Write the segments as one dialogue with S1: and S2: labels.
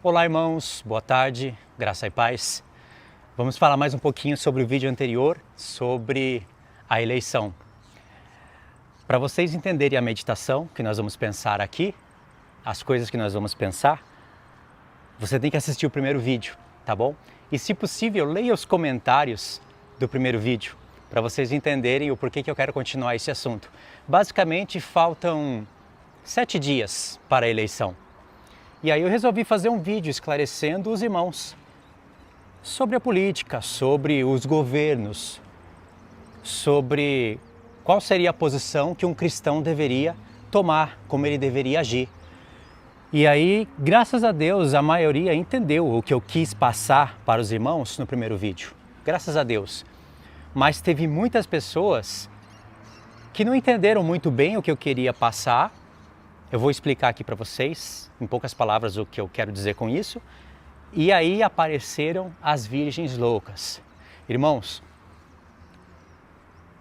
S1: Olá, irmãos, boa tarde, graça e paz. Vamos falar mais um pouquinho sobre o vídeo anterior, sobre a eleição. Para vocês entenderem a meditação que nós vamos pensar aqui, as coisas que nós vamos pensar, você tem que assistir o primeiro vídeo, tá bom? E se possível, leia os comentários do primeiro vídeo, para vocês entenderem o porquê que eu quero continuar esse assunto. Basicamente, faltam 7 dias para a eleição. E aí eu resolvi fazer um vídeo esclarecendo os irmãos sobre a política, sobre os governos, sobre qual seria a posição que um cristão deveria tomar, como ele deveria agir. E aí, graças a Deus, a maioria entendeu o que eu quis passar para os irmãos no primeiro vídeo. Graças a Deus. Mas teve muitas pessoas que não entenderam muito bem o que eu queria passar. Eu vou explicar aqui para vocês, em poucas palavras, o que eu quero dizer com isso. E aí apareceram as virgens loucas. Irmãos,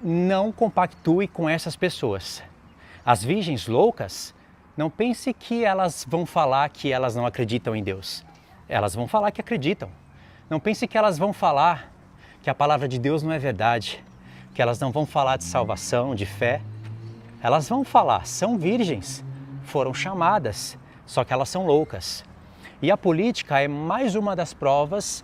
S1: não compactue com essas pessoas. As virgens loucas, não pense que elas vão falar que elas não acreditam em Deus. Elas vão falar que acreditam. Não pense que elas vão falar que a palavra de Deus não é verdade, que elas não vão falar de salvação, de fé. Elas vão falar, são virgens. Foram chamadas, só que elas são loucas. E a política é mais uma das provas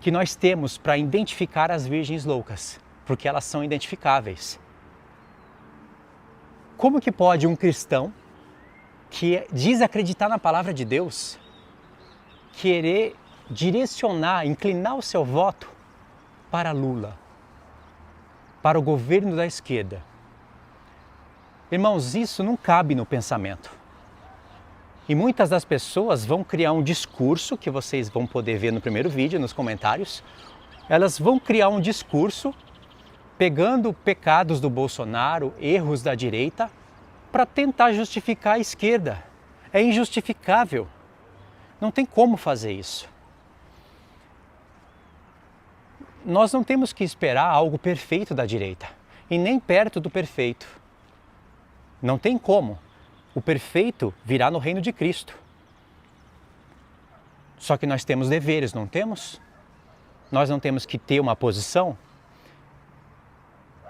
S1: que nós temos para identificar as virgens loucas, porque elas são identificáveis. Como que pode um cristão que diz acreditar na palavra de Deus querer direcionar, inclinar o seu voto para Lula, para o governo da esquerda? Irmãos, isso não cabe no pensamento. E muitas das pessoas vão criar um discurso, que vocês vão poder ver no primeiro vídeo, nos comentários. Elas vão criar um discurso pegando pecados do Bolsonaro, erros da direita, para tentar justificar a esquerda. É injustificável. Não tem como fazer isso. Nós não temos que esperar algo perfeito da direita, e nem perto do perfeito. Não tem como. O perfeito virá no reino de Cristo. Só que nós temos deveres, não temos? Nós não temos que ter uma posição?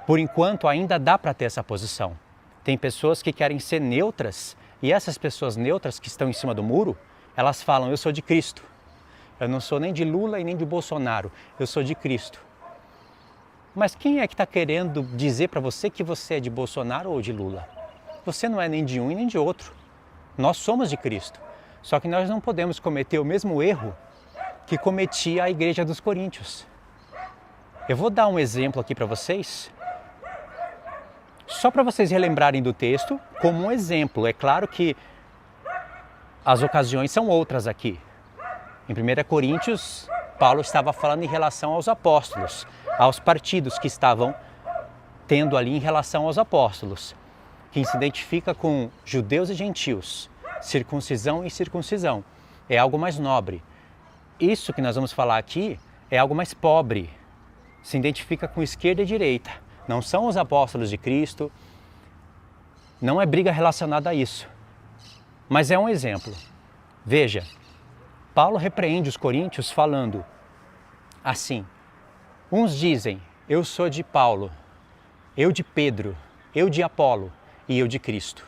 S1: Por enquanto ainda dá para ter essa posição. Tem pessoas que querem ser neutras, e essas pessoas neutras que estão em cima do muro, elas falam, eu sou de Cristo. Eu não sou nem de Lula e nem de Bolsonaro, eu sou de Cristo. Mas quem é que está querendo dizer para você que você é de Bolsonaro ou de Lula? Você não é nem de um e nem de outro. Nós somos de Cristo. Só que nós não podemos cometer o mesmo erro que cometia a igreja dos Coríntios. Eu vou dar um exemplo aqui para vocês, só para vocês relembrarem do texto como um exemplo. É claro que as ocasiões são outras aqui. Em 1 Coríntios, Paulo estava falando em relação aos apóstolos, aos partidos que estavam tendo ali em relação aos apóstolos. Quem se identifica com judeus e gentios, circuncisão e incircuncisão, é algo mais nobre. Isso que nós vamos falar aqui é algo mais pobre, se identifica com esquerda e direita. Não são os apóstolos de Cristo, não é briga relacionada a isso. Mas é um exemplo. Veja, Paulo repreende os coríntios falando assim, uns dizem, eu sou de Paulo, eu de Pedro, eu de Apolo, e eu de Cristo.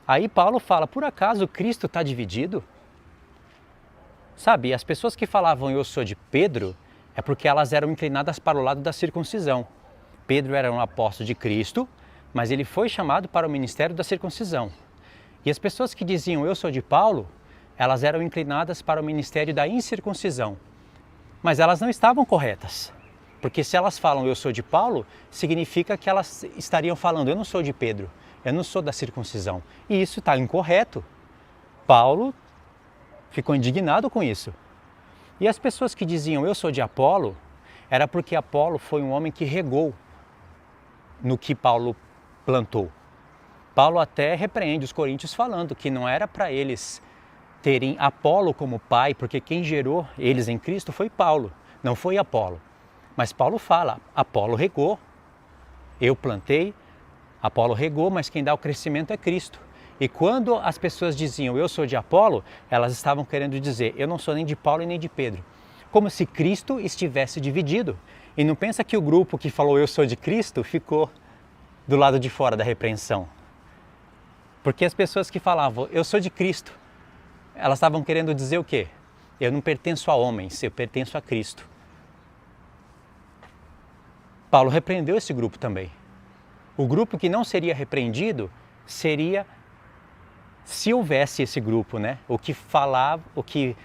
S1: Aí Paulo fala, por acaso Cristo está dividido? Sabe, as pessoas que falavam eu sou de Pedro, é porque elas eram inclinadas para o lado da circuncisão. Pedro era um apóstolo de Cristo, mas ele foi chamado para o ministério da circuncisão. E as pessoas que diziam eu sou de Paulo, elas eram inclinadas para o ministério da incircuncisão. Mas elas não estavam corretas. Porque se elas falam eu sou de Paulo, significa que elas estariam falando eu não sou de Pedro, eu não sou da circuncisão. E isso está incorreto. Paulo ficou indignado com isso. E as pessoas que diziam eu sou de Apolo, era porque Apolo foi um homem que regou no que Paulo plantou. Paulo até repreende os coríntios falando que não era para eles terem Apolo como pai, porque quem gerou eles em Cristo foi Paulo, não foi Apolo. Mas Paulo fala, Apolo regou, eu plantei, Apolo regou, mas quem dá o crescimento é Cristo. E quando as pessoas diziam eu sou de Apolo, elas estavam querendo dizer eu não sou nem de Paulo e nem de Pedro. Como se Cristo estivesse dividido. E não pensa que o grupo que falou eu sou de Cristo ficou do lado de fora da repreensão. Porque as pessoas que falavam eu sou de Cristo, elas estavam querendo dizer o quê? Eu não pertenço a homens, eu pertenço a Cristo. Paulo repreendeu esse grupo também. O grupo que não seria repreendido seria se houvesse esse grupo, né? O que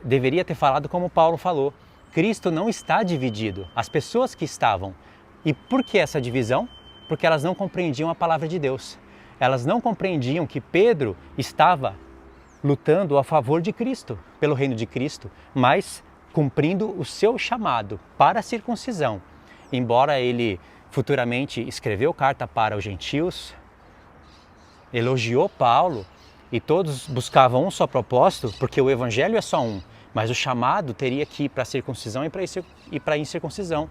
S1: deveria ter falado como Paulo falou. Cristo não está dividido, as pessoas que estavam. E por que essa divisão? Porque elas não compreendiam a palavra de Deus. Elas não compreendiam que Pedro estava lutando a favor de Cristo, pelo reino de Cristo, mas cumprindo o seu chamado para a circuncisão. Embora ele futuramente escreveu carta para os gentios, elogiou Paulo e todos buscavam um só propósito, porque o evangelho é só um, mas o chamado teria que ir para a circuncisão e para a incircuncisão.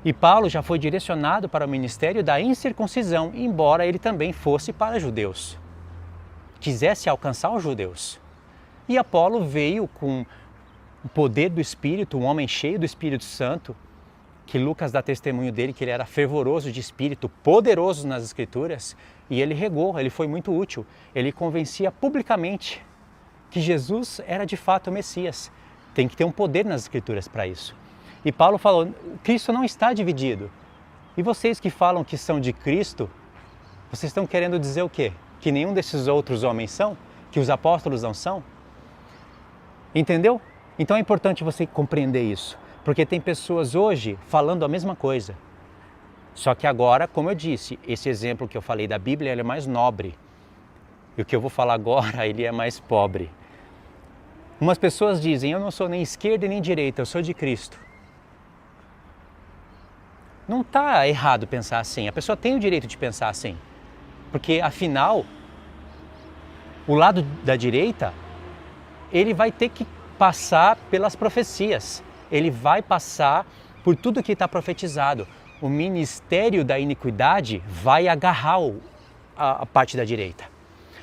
S1: E Paulo já foi direcionado para o ministério da incircuncisão, embora ele também fosse para judeus, quisesse alcançar os judeus. E Apolo veio com o poder do Espírito, um homem cheio do Espírito Santo, que Lucas dá testemunho dele, que ele era fervoroso de espírito, poderoso nas Escrituras, e ele regou, ele foi muito útil. Ele convencia publicamente que Jesus era de fato o Messias. Tem que ter um poder nas Escrituras para isso. E Paulo falou, Cristo não está dividido. E vocês que falam que são de Cristo, vocês estão querendo dizer o quê? Que nenhum desses outros homens são? Que os apóstolos não são? Entendeu? Então é importante você compreender isso. Porque tem pessoas hoje falando a mesma coisa. Só que agora, como eu disse, esse exemplo que eu falei da Bíblia, ele é mais nobre. E o que eu vou falar agora, ele é mais pobre. Umas pessoas dizem, eu não sou nem esquerda e nem direita, eu sou de Cristo. Não está errado pensar assim, a pessoa tem o direito de pensar assim. Porque, afinal, o lado da direita, ele vai ter que passar pelas profecias. Ele vai passar por tudo que está profetizado. O ministério da iniquidade vai agarrar a parte da direita.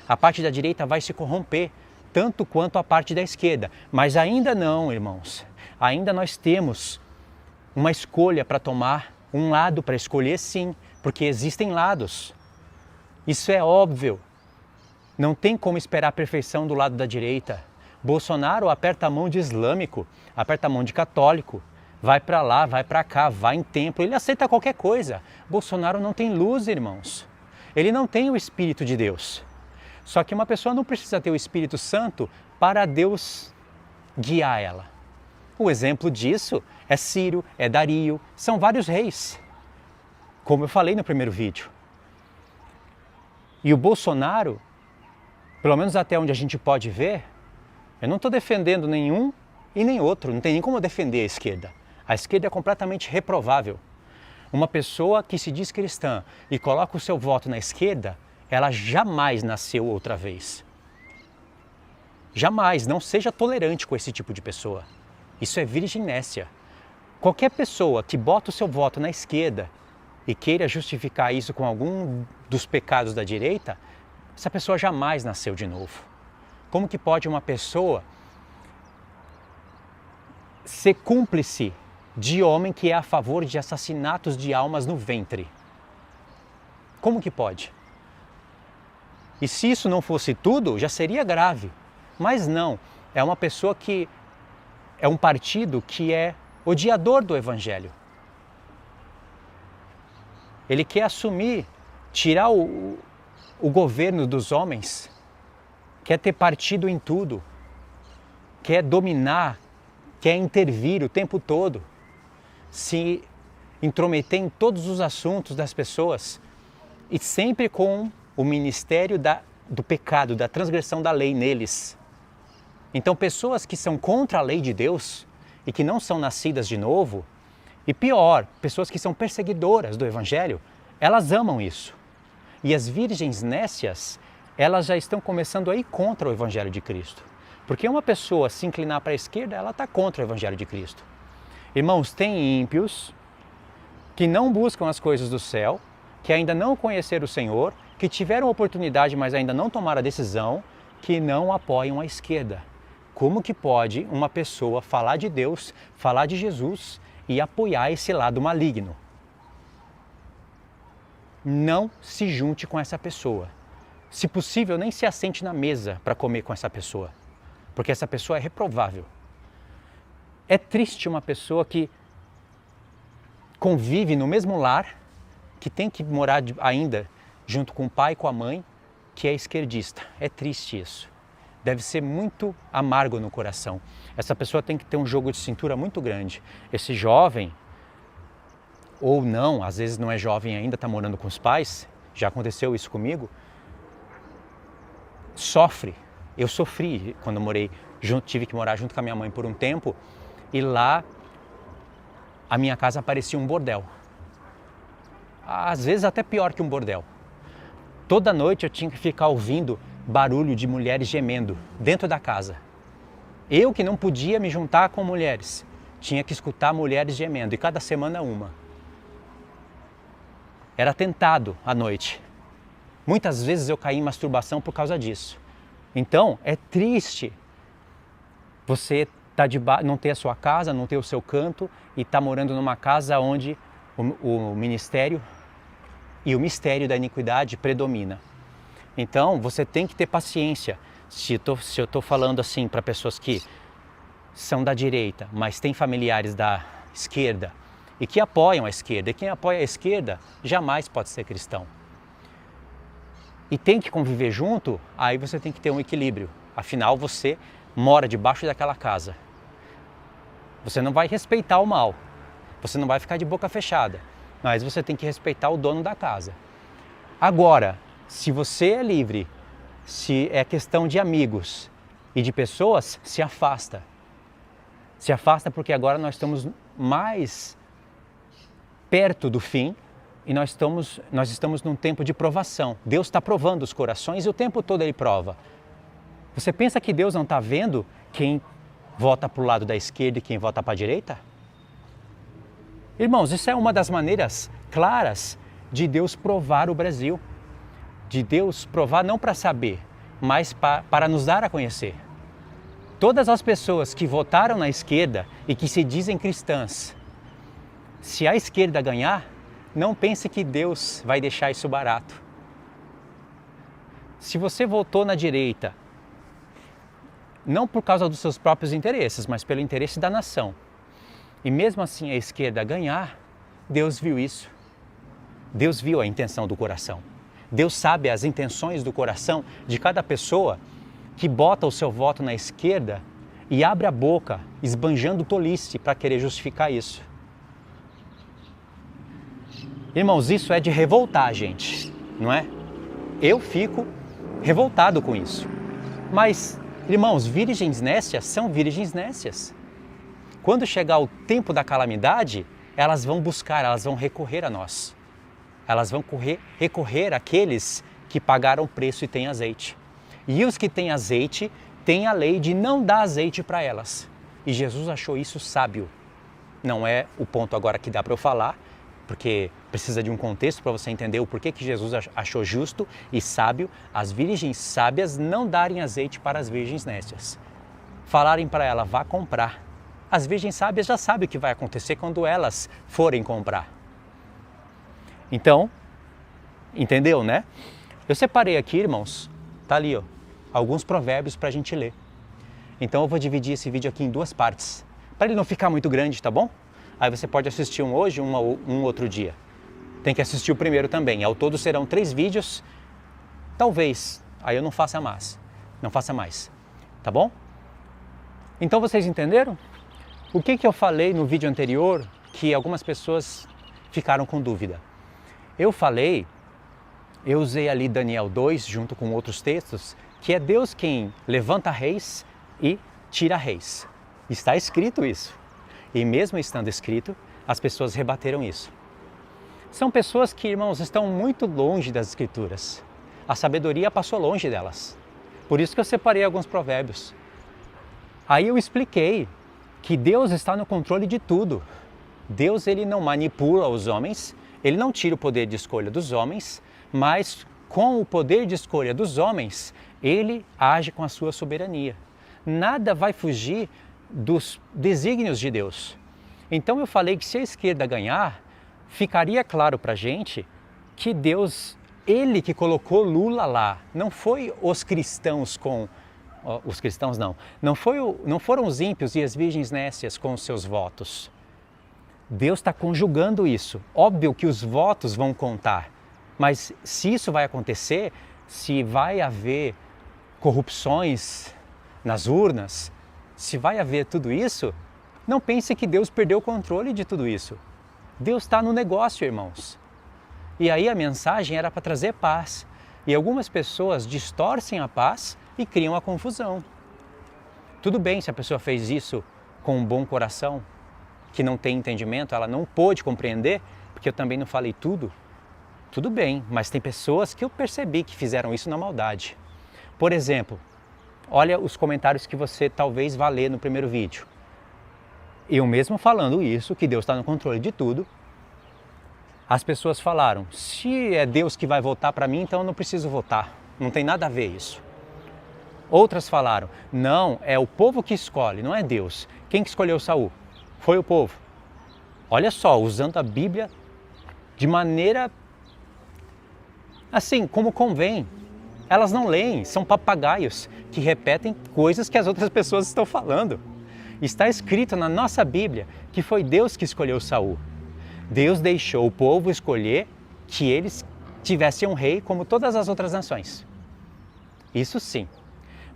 S1: A parte da direita vai se corromper, tanto quanto a parte da esquerda. Mas ainda não, irmãos. Ainda nós temos uma escolha para tomar, um lado para escolher sim, porque existem lados. Isso é óbvio. Não tem como esperar a perfeição do lado da direita. Bolsonaro aperta a mão de islâmico, aperta a mão de católico, vai para lá, vai para cá, vai em templo, ele aceita qualquer coisa. Bolsonaro não tem luz, irmãos. Ele não tem o Espírito de Deus. Só que uma pessoa não precisa ter o Espírito Santo para Deus guiar ela. O exemplo disso é Ciro, é Dario, são vários reis, como eu falei no primeiro vídeo. E o Bolsonaro, pelo menos até onde a gente pode ver, eu não estou defendendo nenhum e nem outro, não tem nem como defender a esquerda. A esquerda é completamente reprovável. Uma pessoa que se diz cristã e coloca o seu voto na esquerda, ela jamais nasceu outra vez. Jamais, não seja tolerante com esse tipo de pessoa. Isso é virgínia. Qualquer pessoa que bota o seu voto na esquerda e queira justificar isso com algum dos pecados da direita, essa pessoa jamais nasceu de novo. Como que pode uma pessoa ser cúmplice de homem que é a favor de assassinatos de almas no ventre? Como que pode? E se isso não fosse tudo, já seria grave. Mas não, é uma pessoa que é um partido que é odiador do Evangelho. Ele quer assumir, tirar o governo dos homens, quer ter partido em tudo, quer dominar, quer intervir o tempo todo, se intrometer em todos os assuntos das pessoas e sempre com o ministério do pecado, da transgressão da lei neles. Então pessoas que são contra a lei de Deus e que não são nascidas de novo, e pior, pessoas que são perseguidoras do Evangelho, elas amam isso. E as virgens nécias, elas já estão começando a ir contra o Evangelho de Cristo. Porque uma pessoa se inclinar para a esquerda, ela está contra o Evangelho de Cristo. Irmãos, tem ímpios que não buscam as coisas do céu, que ainda não conheceram o Senhor que tiveram oportunidade, mas ainda não tomaram a decisão, que não apoiam a esquerda. Como que pode uma pessoa falar de Deus, falar de Jesus e apoiar esse lado maligno? Não se junte com essa pessoa. Se possível, nem se assente na mesa para comer com essa pessoa, porque essa pessoa é reprovável. É triste uma pessoa que convive no mesmo lar, que tem que morar ainda junto com o pai e com a mãe, que é esquerdista. É triste isso. Deve ser muito amargo no coração. Essa pessoa tem que ter um jogo de cintura muito grande. Esse jovem, ou não, às vezes não é jovem ainda, está morando com os pais, já aconteceu isso comigo, sofre. Eu sofri quando morei junto, tive que morar junto com a minha mãe por um tempo, e lá a minha casa parecia um bordel. Às vezes até pior que um bordel. Toda noite eu tinha que ficar ouvindo barulho de mulheres gemendo dentro da casa. Eu que não podia me juntar com mulheres, tinha que escutar mulheres gemendo, e cada semana uma. Era tentado à noite. Muitas vezes eu caí em masturbação por causa disso. Então, é triste você não ter a sua casa, não ter o seu canto e estar morando numa casa onde o ministério e o mistério da iniquidade predomina. Então, você tem que ter paciência. Se eu estou falando assim para pessoas que são da direita, mas têm familiares da esquerda e que apoiam a esquerda, e quem apoia a esquerda jamais pode ser cristão. E tem que conviver junto, aí você tem que ter um equilíbrio. Afinal, você mora debaixo daquela casa. Você não vai respeitar o mal, você não vai ficar de boca fechada, mas você tem que respeitar o dono da casa. Agora, se você é livre, se é questão de amigos e de pessoas, se afasta. Se afasta porque agora nós estamos mais perto do fim e nós estamos num tempo de provação. Deus está provando os corações e o tempo todo Ele prova. Você pensa que Deus não está vendo quem vota para o lado da esquerda e quem vota para a direita? Irmãos, isso é uma das maneiras claras de Deus provar o Brasil. De Deus provar não para saber, mas para nos dar a conhecer. Todas as pessoas que votaram na esquerda e que se dizem cristãs, se a esquerda ganhar, não pense que Deus vai deixar isso barato. Se você votou na direita, não por causa dos seus próprios interesses, mas pelo interesse da nação, e mesmo assim a esquerda ganhar, Deus viu isso. Deus viu a intenção do coração. Deus sabe as intenções do coração de cada pessoa que bota o seu voto na esquerda e abre a boca, esbanjando tolice para querer justificar isso. Irmãos, isso é de revoltar a gente, não é? Eu fico revoltado com isso. Mas, irmãos, virgens nécias são virgens nécias. Quando chegar o tempo da calamidade, elas vão buscar, elas vão recorrer a nós. Elas vão recorrer àqueles que pagaram o preço e têm azeite. E os que têm azeite, têm a lei de não dar azeite para elas. E Jesus achou isso sábio. Não é o ponto agora que dá para eu falar, porque precisa de um contexto para você entender o porquê que Jesus achou justo e sábio as virgens sábias não darem azeite para as virgens nécias. Falarem para ela, vá comprar. As virgens sábias já sabem o que vai acontecer quando elas forem comprar. Então, entendeu, né? Eu separei aqui, irmãos, tá ali, ó, alguns provérbios para a gente ler. Então eu vou dividir esse vídeo aqui em duas partes, para ele não ficar muito grande, tá bom? Aí você pode assistir um hoje, um outro dia. Tem que assistir o primeiro também. Ao todo serão 3 vídeos, talvez, aí eu não faça mais, tá bom? Então vocês entenderam? O que eu falei no vídeo anterior que algumas pessoas ficaram com dúvida? Eu usei ali Daniel 2 junto com outros textos, que é Deus quem levanta reis e tira reis. Está escrito isso. E mesmo estando escrito, as pessoas rebateram isso. São pessoas que, irmãos, estão muito longe das escrituras. A sabedoria passou longe delas. Por isso que eu separei alguns provérbios. Aí eu expliquei que Deus está no controle de tudo. Deus, ele não manipula os homens, ele não tira o poder de escolha dos homens, mas com o poder de escolha dos homens, ele age com a sua soberania. Nada vai fugir dos desígnios de Deus. Então eu falei que se a esquerda ganhar, ficaria claro para a gente que Deus, ele que colocou Lula lá, não foi os cristãos com... Os cristãos não foram os ímpios e as virgens nécias com os seus votos. Deus está conjugando isso. Óbvio que os votos vão contar, mas se isso vai acontecer, se vai haver corrupções nas urnas, se vai haver tudo isso, não pense que Deus perdeu o controle de tudo isso. Deus está no negócio, irmãos. E aí a mensagem era para trazer paz. E algumas pessoas distorcem a paz e criam a confusão. Tudo bem se a pessoa fez isso com um bom coração, que não tem entendimento, ela não pôde compreender, porque eu também não falei tudo. Tudo bem, mas tem pessoas que eu percebi que fizeram isso na maldade. Por exemplo, olha os comentários que você talvez vá ler no primeiro vídeo. Eu mesmo falando isso, que Deus está no controle de tudo, as pessoas falaram, se é Deus que vai votar para mim, então eu não preciso votar. Não tem nada a ver isso. Outras falaram, não, é o povo que escolhe, não é Deus. Quem que escolheu Saul? Foi o povo. Olha só, usando a Bíblia de maneira assim, como convém. Elas não leem, são papagaios que repetem coisas que as outras pessoas estão falando. Está escrito na nossa Bíblia que foi Deus que escolheu Saul. Deus deixou o povo escolher que eles tivessem um rei como todas as outras nações. Isso sim.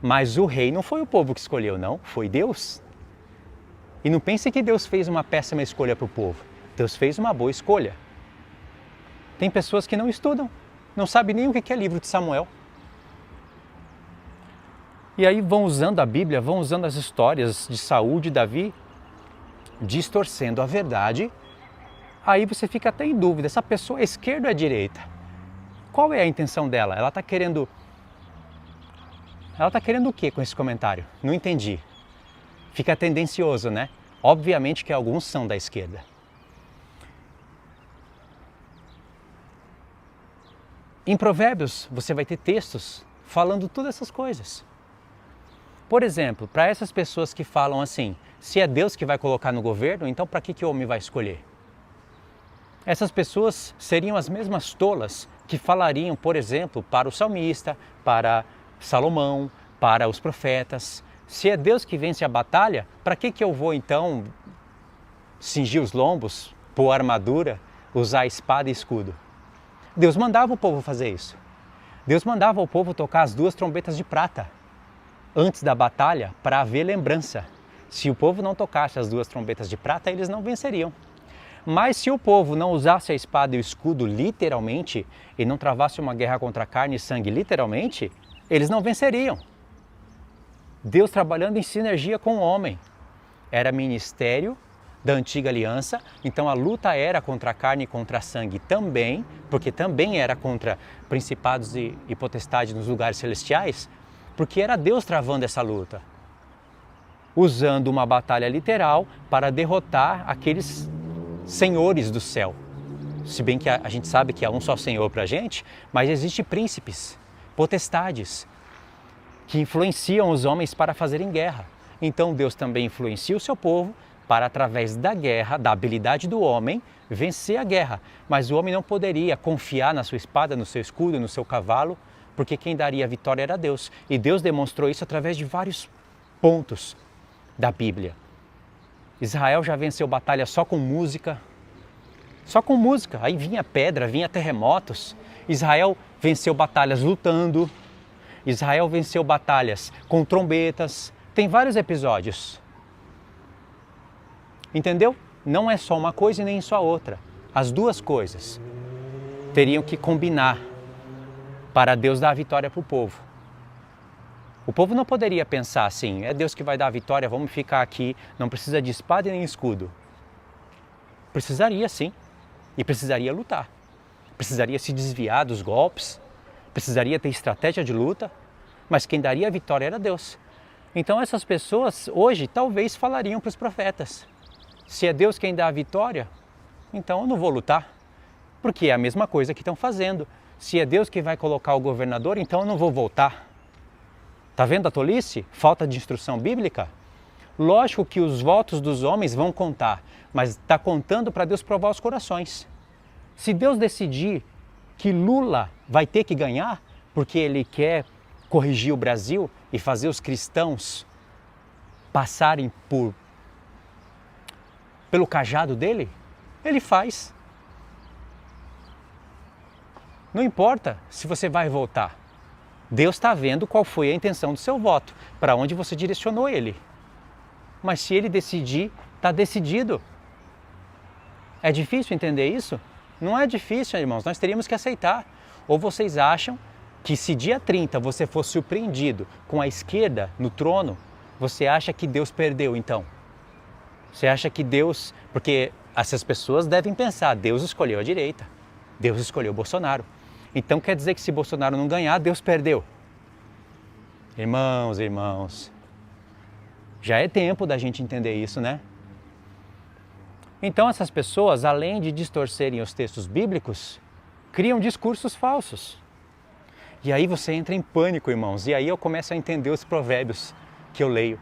S1: Mas o rei não foi o povo que escolheu, não, foi Deus. E não pense que Deus fez uma péssima escolha para o povo. Deus fez uma boa escolha. Tem pessoas que não estudam, não sabem nem o que é livro de Samuel. E aí vão usando a Bíblia, vão usando as histórias de Saul, de Davi, distorcendo a verdade. Aí você fica até em dúvida, essa pessoa é esquerda ou é direita? Qual é a intenção dela? Ela está querendo o quê com esse comentário? Não entendi. Fica tendencioso, né? Obviamente que alguns são da esquerda. Em Provérbios você vai ter textos falando todas essas coisas. Por exemplo, para essas pessoas que falam assim, se é Deus que vai colocar no governo, então para que o homem vai escolher? Essas pessoas seriam as mesmas tolas que falariam, por exemplo, para o salmista, para Salomão, para os profetas. Se é Deus que vence a batalha, para que eu vou então cingir os lombos, pôr armadura, usar espada e escudo? Deus mandava o povo fazer isso. Deus mandava o povo tocar as 2 trombetas de prata antes da batalha para haver lembrança. Se o povo não tocasse as 2 trombetas de prata, eles não venceriam. Mas se o povo não usasse a espada e o escudo literalmente e não travasse uma guerra contra carne e sangue literalmente, eles não venceriam. Deus trabalhando em sinergia com o homem. Era ministério da antiga aliança, então a luta era contra a carne e contra a sangue também, porque também era contra principados e potestades nos lugares celestiais, porque era Deus travando essa luta, usando uma batalha literal para derrotar aqueles senhores do céu. Se bem que a gente sabe que há um só Senhor para a gente, mas existem príncipes, potestades, que influenciam os homens para fazerem guerra. Então Deus também influencia o seu povo para, através da guerra, da habilidade do homem, vencer a guerra. Mas o homem não poderia confiar na sua espada, no seu escudo, no seu cavalo, porque quem daria a vitória era Deus. E Deus demonstrou isso através de vários pontos da Bíblia. Israel já venceu batalha só com música. Aí vinha pedra, vinha terremotos. Israel venceu batalhas lutando. Israel venceu batalhas com trombetas. Tem vários episódios. Entendeu? Não é só uma coisa e nem só outra. As duas coisas teriam que combinar para Deus dar a vitória para o povo. O povo não poderia pensar assim, é Deus que vai dar a vitória, vamos ficar aqui, não precisa de espada e nem escudo. Precisaria sim, e precisaria lutar. Precisaria se desviar dos golpes, precisaria ter estratégia de luta, mas quem daria a vitória era Deus. Então essas pessoas hoje talvez falariam para os profetas, se é Deus quem dá a vitória, então eu não vou lutar, porque é a mesma coisa que estão fazendo. Se é Deus que vai colocar o governador, então eu não vou votar. Está vendo a tolice? Falta de instrução bíblica? Lógico que os votos dos homens vão contar, mas está contando para Deus provar os corações. Se Deus decidir que Lula vai ter que ganhar, porque ele quer corrigir o Brasil e fazer os cristãos passarem pelo cajado dele, ele faz. Não importa se você vai votar. Deus está vendo qual foi a intenção do seu voto, para onde você direcionou ele. Mas se ele decidir, está decidido. É difícil entender isso? Não é difícil, irmãos, nós teríamos que aceitar. Ou vocês acham que se dia 30 você for surpreendido com a esquerda no trono, você acha que Deus perdeu então? Você acha que Deus... Porque essas pessoas devem pensar, Deus escolheu a direita, Deus escolheu Bolsonaro. Então quer dizer que se Bolsonaro não ganhar, Deus perdeu. Irmãos, já é tempo da gente entender isso, né? Então essas pessoas, além de distorcerem os textos bíblicos, criam discursos falsos. E aí você entra em pânico, irmãos, e aí eu começo a entender os provérbios que eu leio.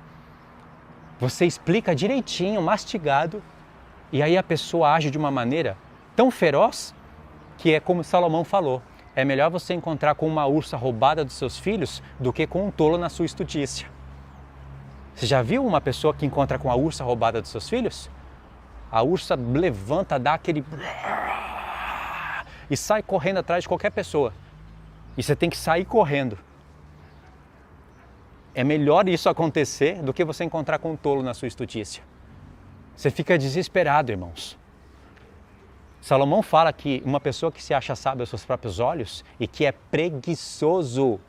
S1: Você explica direitinho, mastigado, e aí a pessoa age de uma maneira tão feroz que é como Salomão falou, é melhor você encontrar com uma ursa roubada dos seus filhos do que com um tolo na sua estutícia. Você já viu uma pessoa que encontra com a ursa roubada dos seus filhos? A ursa levanta, dá aquele... e sai correndo atrás de qualquer pessoa. E você tem que sair correndo. É melhor isso acontecer do que você encontrar com um tolo na sua estutícia. Você fica desesperado, irmãos. Salomão fala que uma pessoa que se acha sábia aos seus próprios olhos e que é preguiçoso,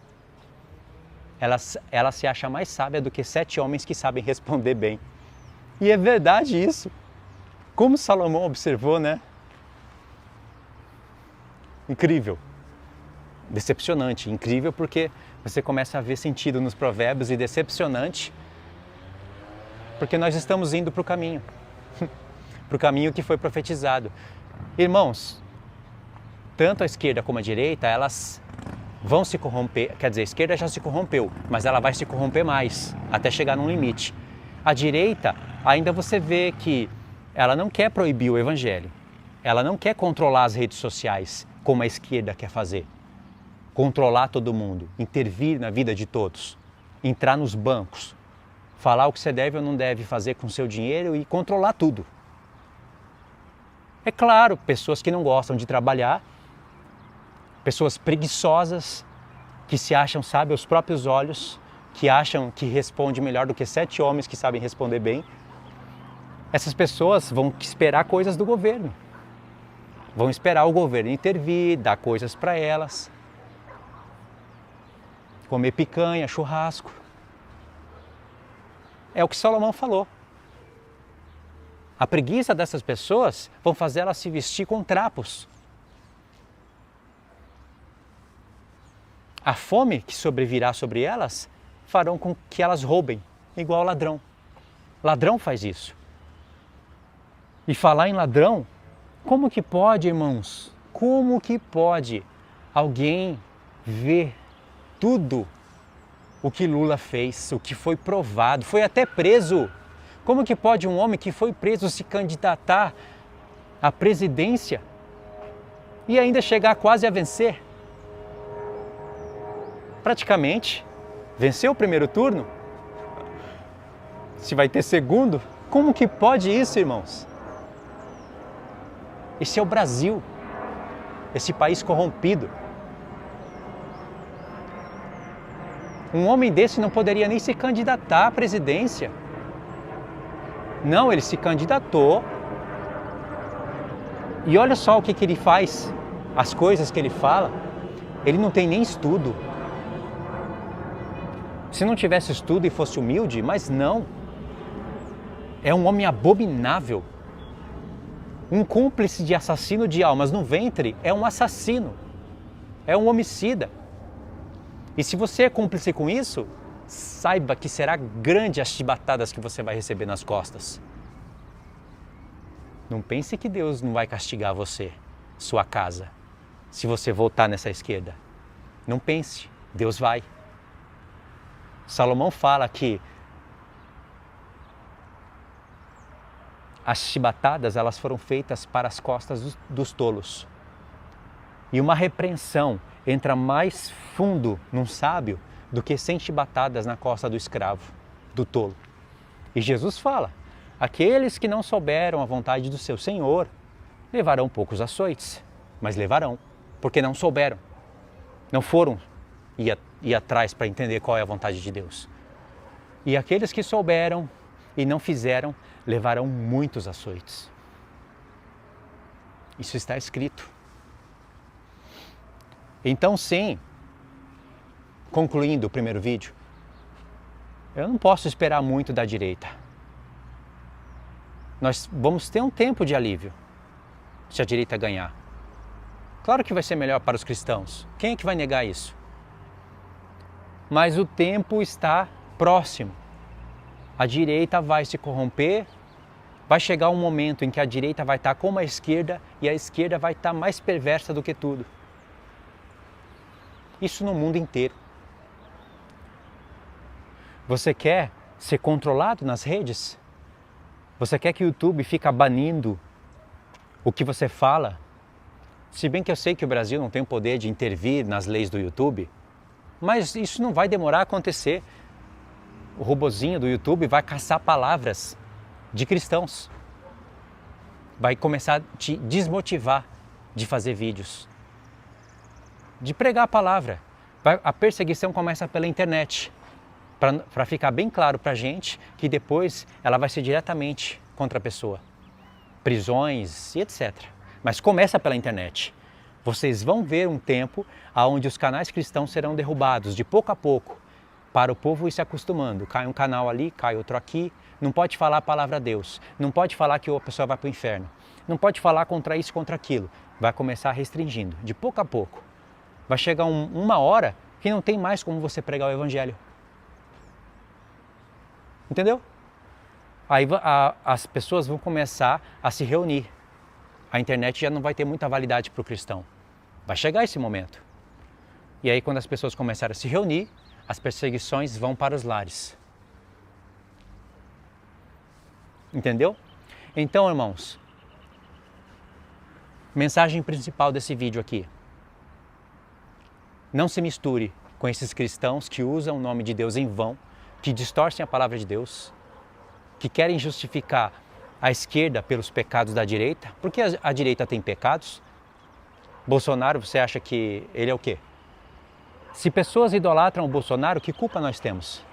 S1: ela se acha mais sábia do que 7 homens que sabem responder bem. E é verdade isso. Como Salomão observou, né? Incrível. Decepcionante. Incrível porque você começa a ver sentido nos provérbios e decepcionante porque nós estamos indo para o caminho. Para o caminho que foi profetizado. Irmãos, tanto a esquerda como a direita, elas vão se corromper. Quer dizer, a esquerda já se corrompeu, mas ela vai se corromper mais, até chegar num limite. A direita, ainda você vê que ela não quer proibir o evangelho. Ela não quer controlar as redes sociais, como a esquerda quer fazer. Controlar todo mundo, intervir na vida de todos, entrar nos bancos, falar o que você deve ou não deve fazer com o seu dinheiro e controlar tudo. É claro, pessoas que não gostam de trabalhar, pessoas preguiçosas, que se acham sábias aos próprios olhos, que acham que responde melhor do que 7 homens que sabem responder bem. Essas pessoas vão esperar coisas do governo. Vão esperar o governo intervir, dar coisas para elas. Comer picanha, churrasco. É o que Salomão falou. A preguiça dessas pessoas vão fazer elas se vestir com trapos. A fome que sobrevirá sobre elas farão com que elas roubem, igual ladrão. Ladrão faz isso. E falar em ladrão, como que pode, irmãos? Como que pode alguém ver tudo o que Lula fez, o que foi provado, foi até preso? Como que pode um homem que foi preso se candidatar à presidência e ainda chegar quase a vencer? Praticamente, venceu o primeiro turno? Se vai ter segundo? Como que pode isso, irmãos? Esse é o Brasil, esse país corrompido. Um homem desse não poderia nem se candidatar à presidência. Não, ele se candidatou. E olha só o que ele faz, as coisas que ele fala. Ele não tem nem estudo. Se não tivesse estudo e fosse humilde, mas não. É um homem abominável. Um cúmplice de assassino de almas no ventre é um assassino. É um homicida. E se você é cúmplice com isso, saiba que será grande as chibatadas que você vai receber nas costas. Não pense que Deus não vai castigar você, sua casa. se você voltar nessa esquerda. Não pense, Deus vai. Salomão fala que as chibatadas elas foram feitas para as costas dos tolos. E uma repreensão entra mais fundo num sábio do que 100 chibatadas na costa do escravo, do tolo. E Jesus fala, aqueles que não souberam a vontade do seu Senhor levarão poucos açoites, mas levarão, porque não souberam, não foram ir atrás para entender qual é a vontade de Deus. E aqueles que souberam e não fizeram, levarão muitos açoites. Isso está escrito. Então sim, concluindo o primeiro vídeo, eu não posso esperar muito da direita. Nós vamos ter um tempo de alívio se a direita ganhar. Claro que vai ser melhor para os cristãos. Quem é que vai negar isso? Mas o tempo está próximo. A direita vai se corromper, vai chegar um momento em que a direita vai estar como a esquerda e a esquerda vai estar mais perversa do que tudo. Isso no mundo inteiro. Você quer ser controlado nas redes? Você quer que o YouTube fique banindo o que você fala? Se bem que eu sei que o Brasil não tem o poder de intervir nas leis do YouTube, mas isso não vai demorar a acontecer. O robozinho do YouTube vai caçar palavras de cristãos. Vai começar a te desmotivar de fazer vídeos, de pregar a palavra. A perseguição começa pela internet, para ficar bem claro para a gente que depois ela vai ser diretamente contra a pessoa. Prisões e etc. Mas começa pela internet. Vocês vão ver um tempo onde os canais cristãos serão derrubados de pouco a pouco, para o povo ir se acostumando. Cai um canal ali, cai outro aqui. Não pode falar a palavra a Deus. Não pode falar que a pessoa vai para o inferno. Não pode falar contra isso, contra aquilo. Vai começar restringindo, de pouco a pouco. Vai chegar uma hora que não tem mais como você pregar o evangelho. Entendeu? Aí as pessoas vão começar a se reunir. A internet já não vai ter muita validade para o cristão. Vai chegar esse momento. E aí quando as pessoas começarem a se reunir, as perseguições vão para os lares. Entendeu? Então, irmãos, mensagem principal desse vídeo aqui. Não se misture com esses cristãos que usam o nome de Deus em vão, que distorcem a palavra de Deus, que querem justificar a esquerda pelos pecados da direita. Porque a direita tem pecados? Bolsonaro, você acha que ele é o quê? Se pessoas idolatram o Bolsonaro, que culpa nós temos?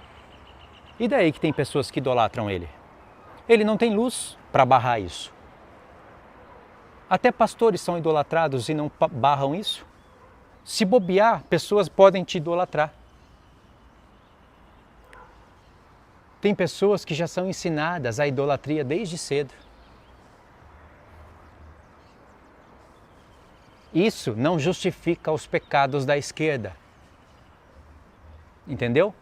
S1: E daí que tem pessoas que idolatram ele? Ele não tem luz para barrar isso. Até pastores são idolatrados e não barram isso. Se bobear, pessoas podem te idolatrar. Tem pessoas que já são ensinadas à idolatria desde cedo. Isso não justifica os pecados da esquerda. Entendeu?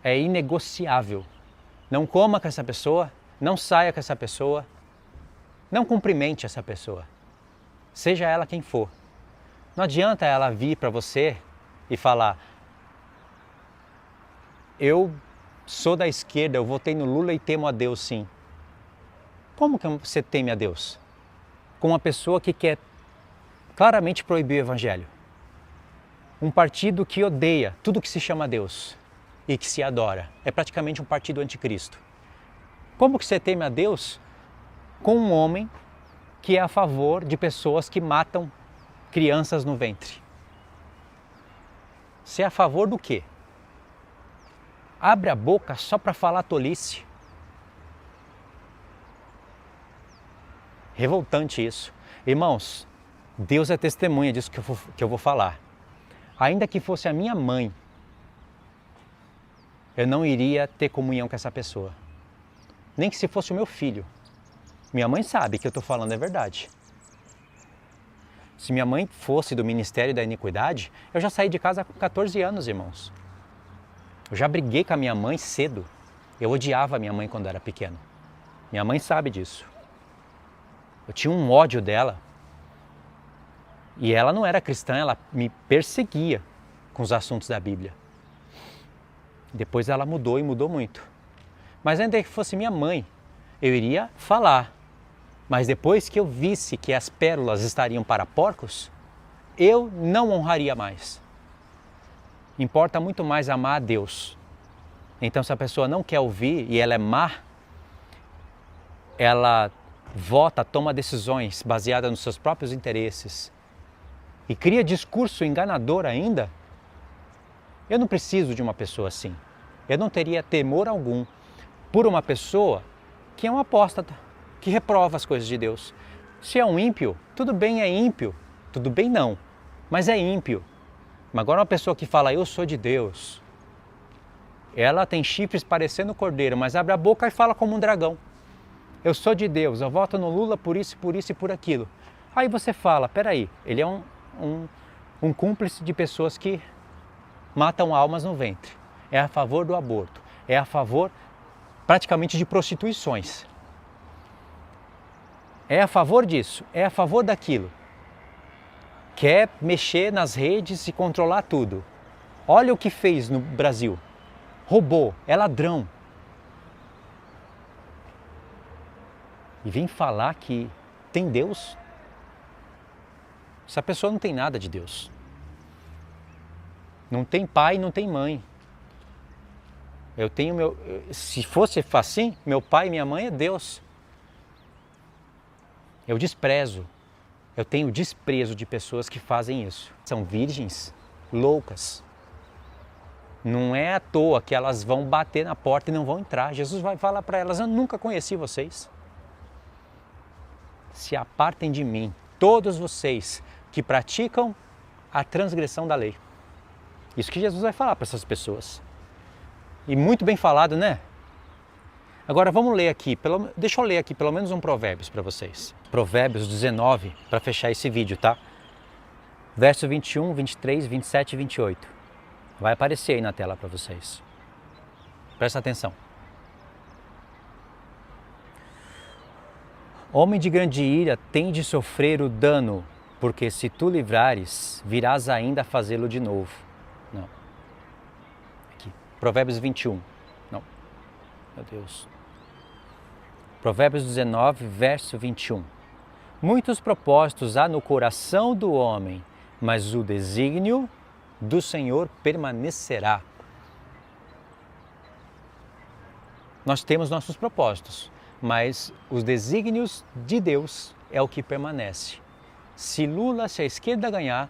S1: É inegociável. Não coma com essa pessoa, não saia com essa pessoa, não cumprimente essa pessoa. Seja ela quem for. Não adianta ela vir para você e falar: eu sou da esquerda, eu votei no Lula e temo a Deus sim. Como que você teme a Deus? Com uma pessoa que quer claramente proibir o evangelho. Um partido que odeia tudo que se chama Deus e que se adora. É praticamente um partido anticristo. Como que você teme a Deus com um homem que é a favor de pessoas que matam crianças no ventre? Você é a favor do quê? Abre a boca só para falar tolice. Revoltante isso. Irmãos, Deus é testemunha disso que eu vou falar. Ainda que fosse a minha mãe, eu não iria ter comunhão com essa pessoa. Nem que se fosse o meu filho. Minha mãe sabe que eu estou falando a verdade. Se minha mãe fosse do Ministério da Iniquidade, eu já saí de casa com 14 anos, irmãos. Eu já briguei com a minha mãe cedo. Eu odiava a minha mãe quando era pequeno. Minha mãe sabe disso. Eu tinha um ódio dela. E ela não era cristã, ela me perseguia com os assuntos da Bíblia. Depois ela mudou e mudou muito. Mas ainda que fosse minha mãe, eu iria falar. Mas depois que eu visse que as pérolas estariam para porcos, eu não honraria mais. Importa muito mais amar a Deus. Então, se a pessoa não quer ouvir e ela é má, ela vota, toma decisões baseadas nos seus próprios interesses e cria discurso enganador ainda, eu não preciso de uma pessoa assim. Eu não teria temor algum por uma pessoa que é um apóstata, que reprova as coisas de Deus. Se é um ímpio, tudo bem, é ímpio. Tudo bem não, mas é ímpio. Mas agora uma pessoa que fala, eu sou de Deus, ela tem chifres parecendo cordeiro, mas abre a boca e fala como um dragão. Eu sou de Deus, eu voto no Lula por isso e por aquilo. Aí você fala, peraí, ele é um cúmplice de pessoas que matam almas no ventre. É a favor do aborto, é a favor praticamente de prostituições. É a favor disso, é a favor daquilo. Quer mexer nas redes e controlar tudo. Olha o que fez no Brasil. Roubou, é ladrão. E vem falar que tem Deus? Essa pessoa não tem nada de Deus. Não tem pai, não tem mãe. Eu tenho se fosse assim, meu pai e minha mãe é Deus. Eu desprezo. Eu tenho desprezo de pessoas que fazem isso. São virgens loucas. Não é à toa que elas vão bater na porta e não vão entrar. Jesus vai falar para elas, eu nunca conheci vocês. Se apartem de mim, todos vocês que praticam a transgressão da lei. Isso que Jesus vai falar para essas pessoas. E muito bem falado, né? Agora vamos ler aqui, deixa eu ler aqui pelo menos um Provérbios para vocês. Provérbios 19, para fechar esse vídeo, tá? Verso 21, 23, 27 e 28. Vai aparecer aí na tela para vocês. Presta atenção. Homem de grande ira tem de sofrer o dano, porque se tu livrares, virás ainda a fazê-lo de novo. Não. Aqui. Provérbios 21. Não. Meu Deus. Provérbios 19, verso 21. Muitos propósitos há no coração do homem, mas o desígnio do Senhor permanecerá. Nós temos nossos propósitos, mas os desígnios de Deus é o que permanece. Se Lula, se a esquerda ganhar,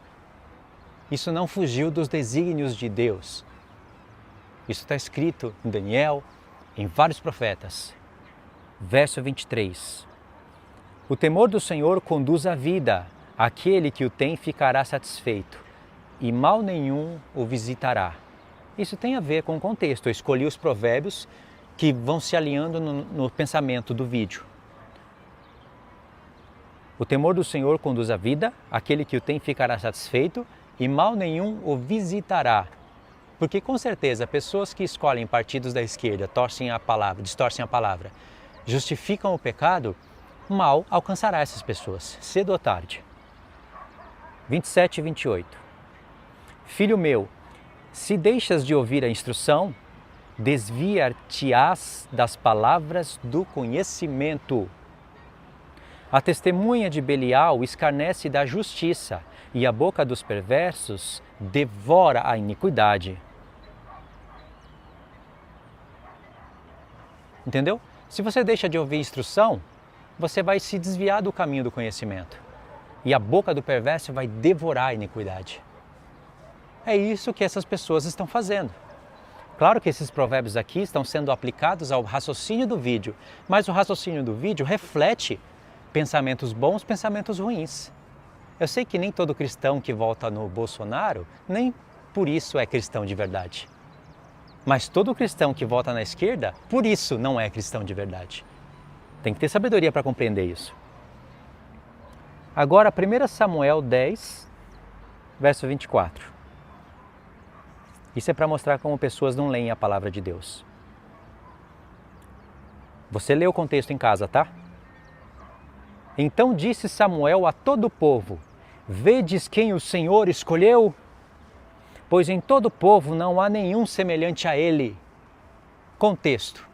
S1: isso não fugiu dos desígnios de Deus. Isso está escrito em Daniel, em vários profetas. Verso 23. O temor do Senhor conduz à vida, aquele que o tem ficará satisfeito, e mal nenhum o visitará. Isso tem a ver com o contexto. Eu escolhi os provérbios que vão se alinhando no pensamento do vídeo. O temor do Senhor conduz à vida, aquele que o tem ficará satisfeito, e mal nenhum o visitará. Porque com certeza pessoas que escolhem partidos da esquerda, distorcem a palavra, justificam o pecado, mal alcançará essas pessoas, cedo ou tarde. 27 e 28. Filho meu, se deixas de ouvir a instrução, desviar-te-ás das palavras do conhecimento. A testemunha de Belial escarnece da justiça, e a boca dos perversos devora a iniquidade. Entendeu? Se você deixa de ouvir instrução, você vai se desviar do caminho do conhecimento. E a boca do perverso vai devorar a iniquidade. É isso que essas pessoas estão fazendo. Claro que esses provérbios aqui estão sendo aplicados ao raciocínio do vídeo, mas o raciocínio do vídeo reflete pensamentos bons, pensamentos ruins. Eu sei que nem todo cristão que vota no Bolsonaro, nem por isso é cristão de verdade. Mas todo cristão que vota na esquerda, por isso não é cristão de verdade. Tem que ter sabedoria para compreender isso. Agora, 1 Samuel 10, verso 24. Isso é para mostrar como pessoas não leem a palavra de Deus. Você lê o contexto em casa, tá? Então disse Samuel a todo o povo: Vedes quem o Senhor escolheu? Pois em todo o povo não há nenhum semelhante a ele. Contexto: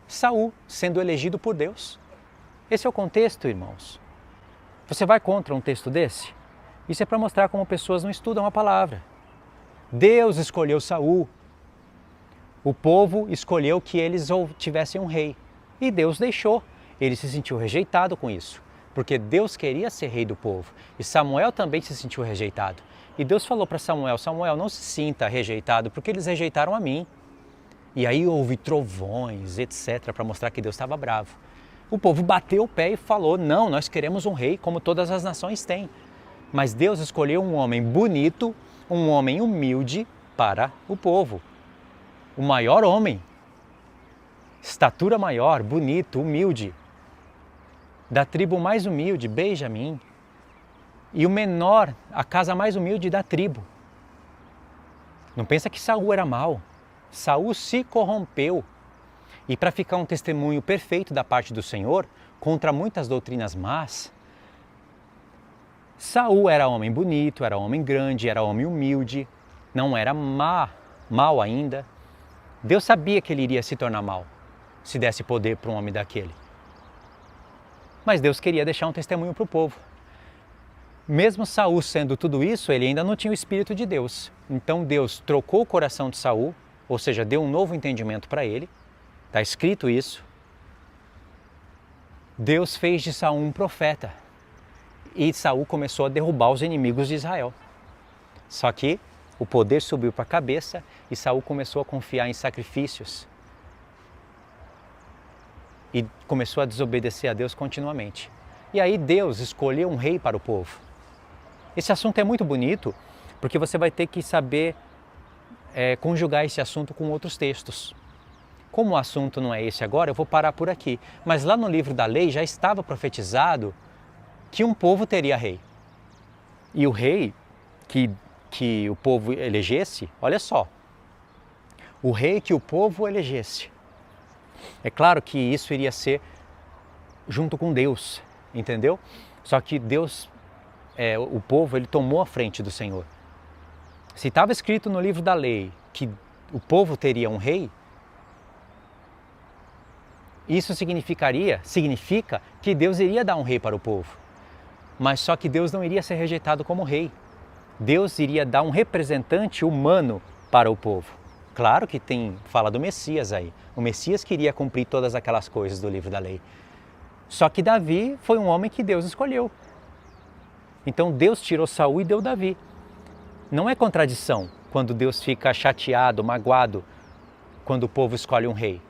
S1: Saul sendo elegido por Deus. Esse é o contexto, irmãos. Você vai contra um texto desse? Isso é para mostrar como pessoas não estudam a palavra. Deus escolheu Saul. O povo escolheu que eles tivessem um rei. E Deus deixou. Ele se sentiu rejeitado com isso, porque Deus queria ser rei do povo. E Samuel também se sentiu rejeitado. E Deus falou para Samuel: Samuel, não se sinta rejeitado, porque eles rejeitaram a mim. E aí houve trovões, etc., para mostrar que Deus estava bravo. O povo bateu o pé e falou: não, nós queremos um rei como todas as nações têm. Mas Deus escolheu um homem bonito, um homem humilde para o povo. O maior homem, estatura maior, bonito, humilde, da tribo mais humilde, Benjamim, e o menor, a casa mais humilde da tribo. Não pensa que Saul era mau. Saul se corrompeu. E para ficar um testemunho perfeito da parte do Senhor, contra muitas doutrinas más, Saul era homem bonito, era homem grande, era homem humilde, não era mau ainda. Deus sabia que ele iria se tornar mau, se desse poder para um homem daquele. Mas Deus queria deixar um testemunho para o povo. Mesmo Saul sendo tudo isso, ele ainda não tinha o Espírito de Deus. Então Deus trocou o coração de Saul, ou seja, deu um novo entendimento para ele. Está escrito isso. Deus fez de Saul um profeta. E Saul começou a derrubar os inimigos de Israel. Só que o poder subiu para a cabeça e Saul começou a confiar em sacrifícios. E começou a desobedecer a Deus continuamente. E aí Deus escolheu um rei para o povo. Esse assunto é muito bonito, porque você vai ter que saber conjugar esse assunto com outros textos. Como o assunto não é esse agora, eu vou parar por aqui. Mas lá no livro da lei já estava profetizado que um povo teria rei. E o rei que o povo elegesse, olha só, o rei que o povo elegesse. É claro que isso iria ser junto com Deus, entendeu? Só que Deus, o povo, ele tomou a frente do Senhor. Se estava escrito no livro da lei que o povo teria um rei, isso significa que Deus iria dar um rei para o povo. Mas só que Deus não iria ser rejeitado como rei. Deus iria dar um representante humano para o povo. Claro que fala do Messias aí. O Messias queria cumprir todas aquelas coisas do livro da lei. Só que Davi foi um homem que Deus escolheu. Então Deus tirou Saul e deu Davi. Não é contradição quando Deus fica chateado, magoado, quando o povo escolhe um rei.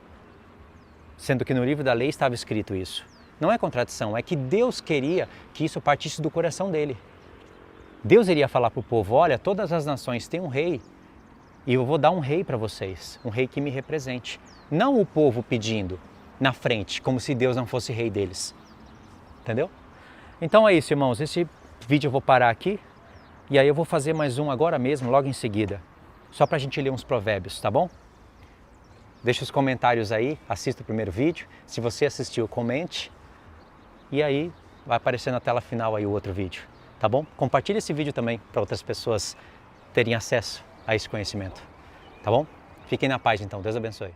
S1: Sendo que no livro da lei estava escrito isso. Não é contradição, é que Deus queria que isso partisse do coração dele. Deus iria falar para o povo: olha, todas as nações têm um rei e eu vou dar um rei para vocês, um rei que me represente. Não o povo pedindo na frente, como se Deus não fosse rei deles. Entendeu? Então é isso, irmãos. Esse vídeo eu vou parar aqui e aí eu vou fazer mais um agora mesmo, logo em seguida. Só para a gente ler uns provérbios, tá bom? Deixa os comentários aí, assista o primeiro vídeo. Se você assistiu, comente. E aí vai aparecer na tela final aí o outro vídeo, tá bom? Compartilhe esse vídeo também para outras pessoas terem acesso a esse conhecimento, tá bom? Fiquem na paz então, Deus abençoe.